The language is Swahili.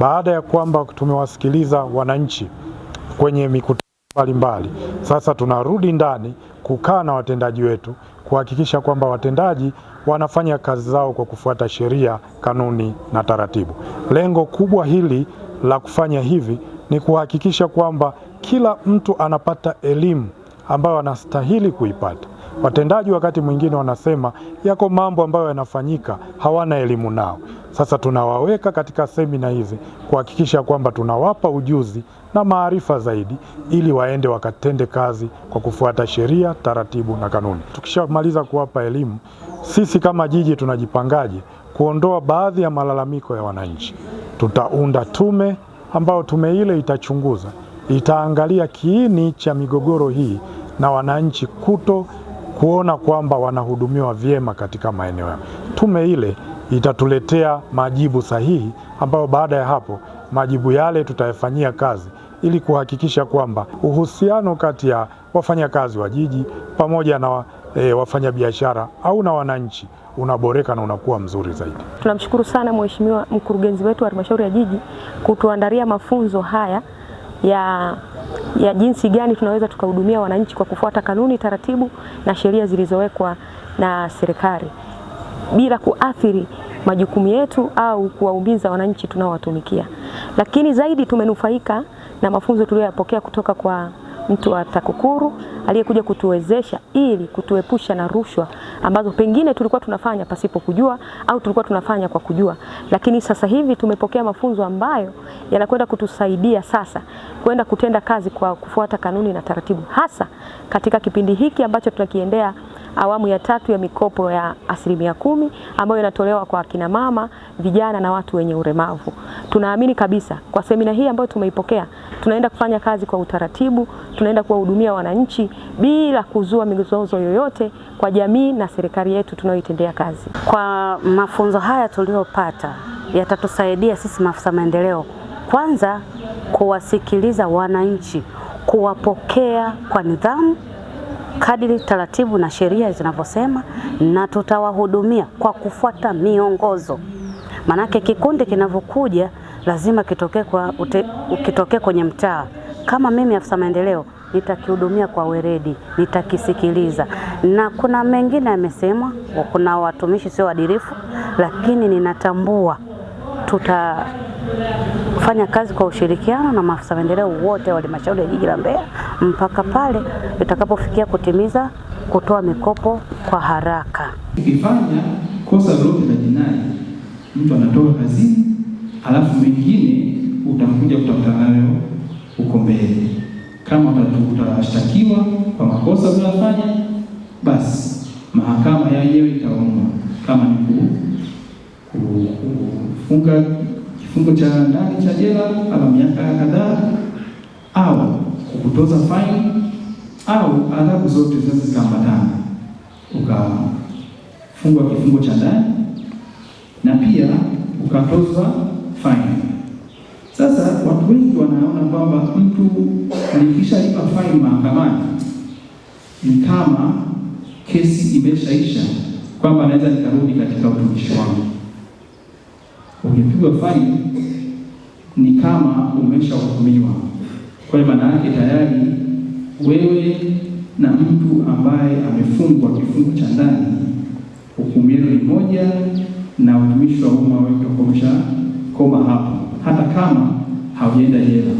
Baada ya kwamba tumewasikiliza wananchi kwenye mikutano mbalimbali, sasa tunarudi ndani kukaa na watendaji wetu kuhakikisha kwamba watendaji wanafanya kazi zao kwa kufuata sheria, kanuni na taratibu. Lengo kubwa hili la kufanya hivi ni kuhakikisha kwamba kila mtu anapata elimu ambayo anastahili kuipata. Watendaji wakati mwingine wanasema yako mambo ambayo yanafanyika hawana elimu nao. Sasa tunawaweka katika semina hizi kuhakikisha kwamba tunawapa ujuzi na maarifa zaidi ili waende wakatende kazi kwa kufuata sheria, taratibu na kanuni. Tukishamaliza kuwapa elimu, sisi kama jiji tunajipangaje kuondoa baadhi ya malalamiko ya wananchi. Tutaunda tume ambayo tume ile itachunguza, itaangalia kiini cha migogoro hii na wananchi kuona kwamba wanahudumiwa vyema katika maeneo yao. Tume ile itatuletea majibu sahihi ambayo baada ya hapo majibu yale tutayafanyia kazi ili kuhakikisha kwamba uhusiano kati ya wafanyakazi wa jiji pamoja na wafanyabiashara au na wananchi unaboreka na unakuwa mzuri zaidi. Tunamshukuru sana Mheshimiwa mkurugenzi wetu wa halmashauri ya jiji kutuandalia mafunzo haya ya jinsi gani tunaweza tukahudumia wananchi kwa kufuata kanuni, taratibu na sheria zilizowekwa na serikali bila kuathiri majukumu yetu au kuwaumiza wananchi tunaowatumikia. Lakini zaidi tumenufaika na mafunzo tuliyoyapokea kutoka kwa mtu wa TAKUKURU aliyekuja kutuwezesha ili kutuepusha na rushwa ambazo pengine tulikuwa tunafanya pasipo kujua au tulikuwa tunafanya kwa kujua. Lakini sasa hivi tumepokea mafunzo ambayo yanakwenda kutusaidia sasa kwenda kutenda kazi kwa kufuata kanuni na taratibu, hasa katika kipindi hiki ambacho tunakiendea awamu ya 3 ya mikopo ya 10% ambayo inatolewa kwa akina mama, vijana na watu wenye ulemavu. Tunaamini kabisa kwa semina hii ambayo tumeipokea, tunaenda kufanya kazi kwa utaratibu, tunaenda kuwahudumia wananchi bila kuzua mizozo yoyote kwa jamii na serikali yetu tunayoitendea kazi. Kwa mafunzo haya tuliyopata yatatusaidia sisi maafisa maendeleo kwanza kuwasikiliza wananchi, kuwapokea kwa nidhamu kadiri taratibu na sheria zinavyosema, na tutawahudumia kwa kufuata miongozo. Manake kikundi kinavyokuja lazima kitokee kwenye mtaa. Kama mimi afisa maendeleo nitakihudumia kwa weledi, nitakisikiliza. Na kuna mengine yamesemwa, kuna watumishi sio waadilifu, lakini ninatambua tutafanya kazi kwa ushirikiano na maafisa maendeleo wote wa halmashauri ya jiji la Mbeya mpaka pale itakapofikia kutimiza kutoa mikopo kwa haraka. Ukifanya kosa lolote la jinai, mtu anatoka kazini, alafu mengine utakuja kutafuta nayo huko mbele. Kama utashtakiwa kwa makosa unayofanya, basi mahakama yenyewe itaamua kama ni kufunga kifungo cha ndani cha jela ama miaka kadhaa, au kukutoza faini au adhabu zote zinazoambatana, ukafungwa kifungo cha ndani na pia ukatozwa faini. Sasa watu wengi wanaona kwamba mtu nikishalipa faini mahakamani ni kama kesi imeshaisha, kwamba naweza nikarudi katika utumishi wangu. Ukipigwa faini ni kama umeshahukumiwa. Kwa hiyo maana yake tayari wewe na mtu ambaye amefungwa kifungo cha ndani, hukumu yenu ni moja na utumishi wa umma wetu umeshakoma hapo, hata kama haujaenda jela.